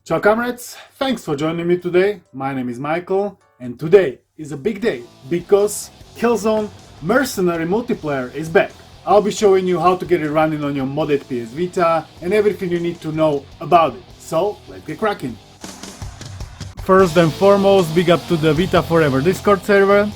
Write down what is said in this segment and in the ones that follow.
Ciao comrades, thanks for joining me today. My name is Michael and today is a big day because Killzone Mercenary multiplayer is back. I'll be showing you how to get it running on your modded PS Vita and everything you need to know about it. So let's get cracking. First and foremost, big up to the Vita Forever Discord server.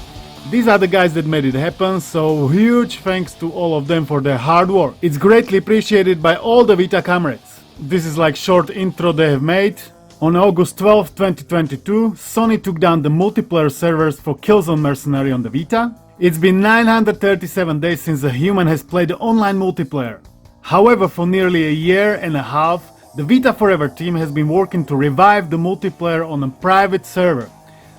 These are the guys that made it happen, so huge thanks to all of them for their hard work. It's greatly appreciated by all the Vita comrades. This is like short intro they have made. On August 12, 2022, Sony took down the multiplayer servers for Killzone Mercenary on the Vita. It's been 937 days since a human has played the online multiplayer. However, for nearly a year and a half, the Vita Forever team has been working to revive the multiplayer on a private server.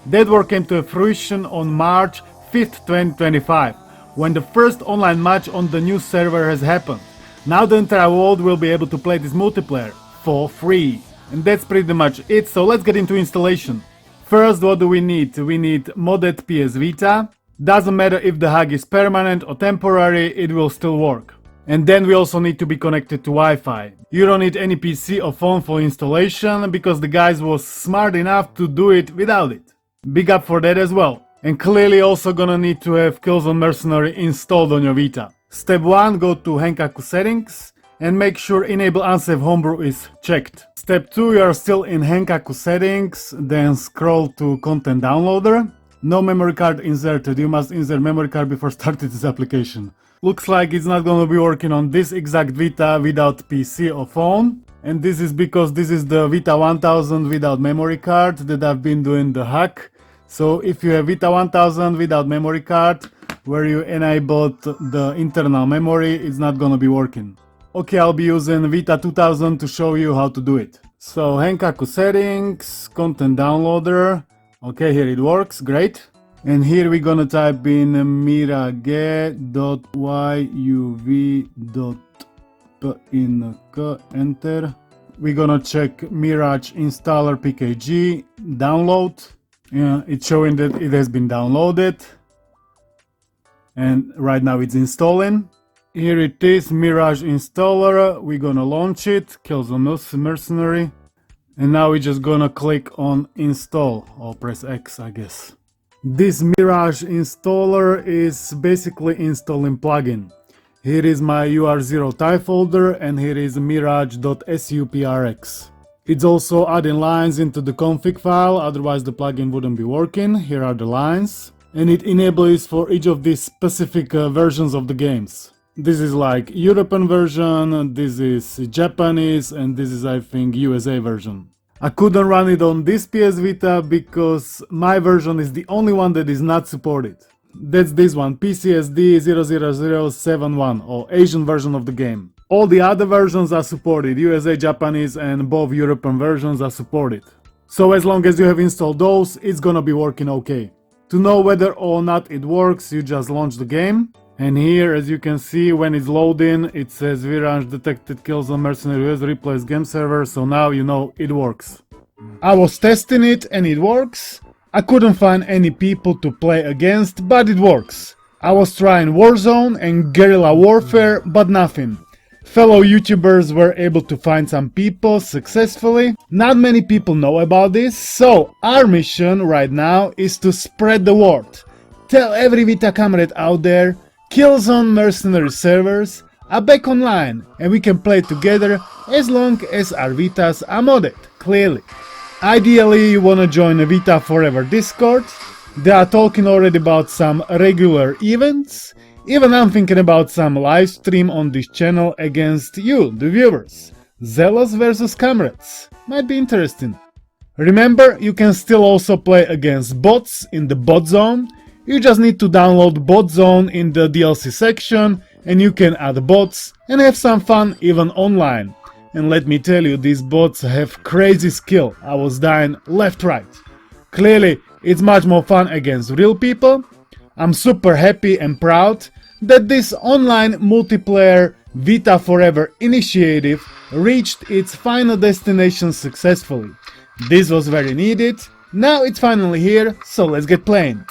That work came to fruition on March 5th, 2025, when the first online match on the new server has happened. Now the entire world will be able to play this multiplayer for free. And that's pretty much it, so let's get into installation. First, what do we need? We need modded PS Vita. Doesn't matter if the hug is permanent or temporary, it will still work. And then we also need to be connected to Wi-Fi. You don't need any PC or phone for installation because the guys was smart enough to do it without it. Big up for that as well. And clearly also gonna need to have Killzone Mercenary installed on your Vita. Step 1, go to Henkaku settings and make sure enable unsafe homebrew is checked. Step 2, you are still in Henkaku settings, then scroll to content downloader. No memory card inserted, you must insert memory card before starting this application. Looks like it's not gonna be working on this exact Vita without PC or phone. And this is because this is the Vita 1000 without memory card that I've been doing the hack. So if you have Vita 1000 without memory card, where you enabled the internal memory, it's not gonna be working. Okay, I'll be using Vita 2000 to show you how to do it. So Henkaku settings, content downloader. Okay, here it works, great. And here we're gonna type in mirage.yuv.pnk, enter. We're gonna check Mirage installer pkg, download. Yeah, it's showing that it has been downloaded. And right now it's installing. Here it is, Mirage installer. We're gonna launch it, Killzone Mercenary. And now we're just gonna click on install or press X, I guess. This Mirage installer is basically installing plugin. Here is my UR0 type folder and here is mirage.suprx. It's also adding lines into the config file, otherwise the plugin wouldn't be working. Here are the lines. And it enables for each of these specific versions of the games. This is like European version, this is Japanese, and this is I think USA version. I couldn't run it on this PS Vita because my version is the only one that is not supported. That's this one, PCSD 00071 or Asian version of the game. All the other versions are supported, USA, Japanese and both European versions are supported. So as long as you have installed those, it's gonna be working okay. To know whether or not it works, you just launch the game. And here, as you can see, when it's loading, it says Mirage detected Killzone Mercenary has replaced game server, so now you know it works. I was testing it and it works. I couldn't find any people to play against, but it works. I was trying Warzone and Guerrilla Warfare, but nothing. Fellow YouTubers were able to find some people successfully. Not many people know about this, so our mission right now is to spread the word. Tell every Vita comrade out there, Killzone Mercenary servers are back online and we can play together as long as our Vitas are modded, clearly. Ideally you wanna join a Vita Forever Discord. They are talking already about some regular events. Even I'm thinking about some live stream on this channel against you, the viewers. Zealous versus comrades. Might be interesting. Remember, you can still also play against bots in the Botzone. You just need to download Botzone in the DLC section and you can add bots and have some fun even online. And let me tell you, these bots have crazy skill. I was dying left right. Clearly, it's much more fun against real people. I'm super happy and proud that this online multiplayer Vita Forever initiative reached its final destination successfully. This was very needed. Now it's finally here, so let's get playing.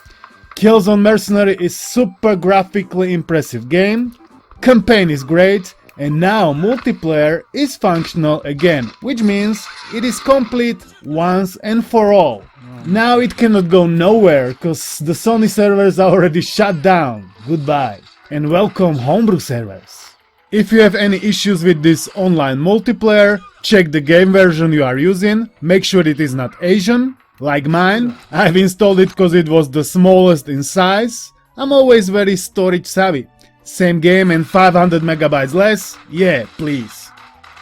Killzone Mercenary is super graphically impressive game. Campaign is great And now multiplayer is functional again, which means it is complete once and for all. Now it cannot go nowhere, cause the Sony servers are already shut down. Goodbye. And welcome Homebrew servers. If you have any issues with this online multiplayer, check the game version you are using, make sure it is not Asian. Like mine, I've installed it cause it was the smallest in size. I'm always very storage savvy. Same game and 500 megabytes less? Yeah, please.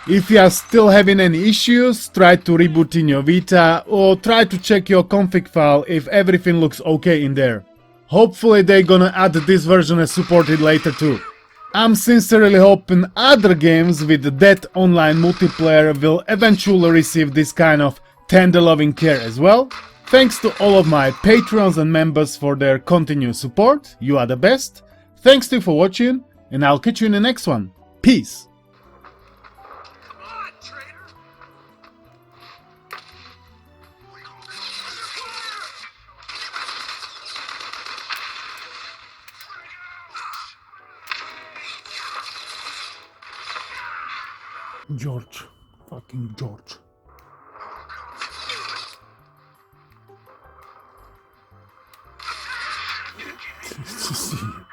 If you are still having any issues, try to reboot in your Vita or try to check your config file if everything looks okay in there. Hopefully they're gonna add this version as supported later too. I'm sincerely hoping other games with that online multiplayer will eventually receive this kind of tender loving care as well. Thanks to all of my patrons and members for their continued support, you are the best. Thanks to you for watching, and I'll catch you in the next one. Peace! George. Fucking George. See you.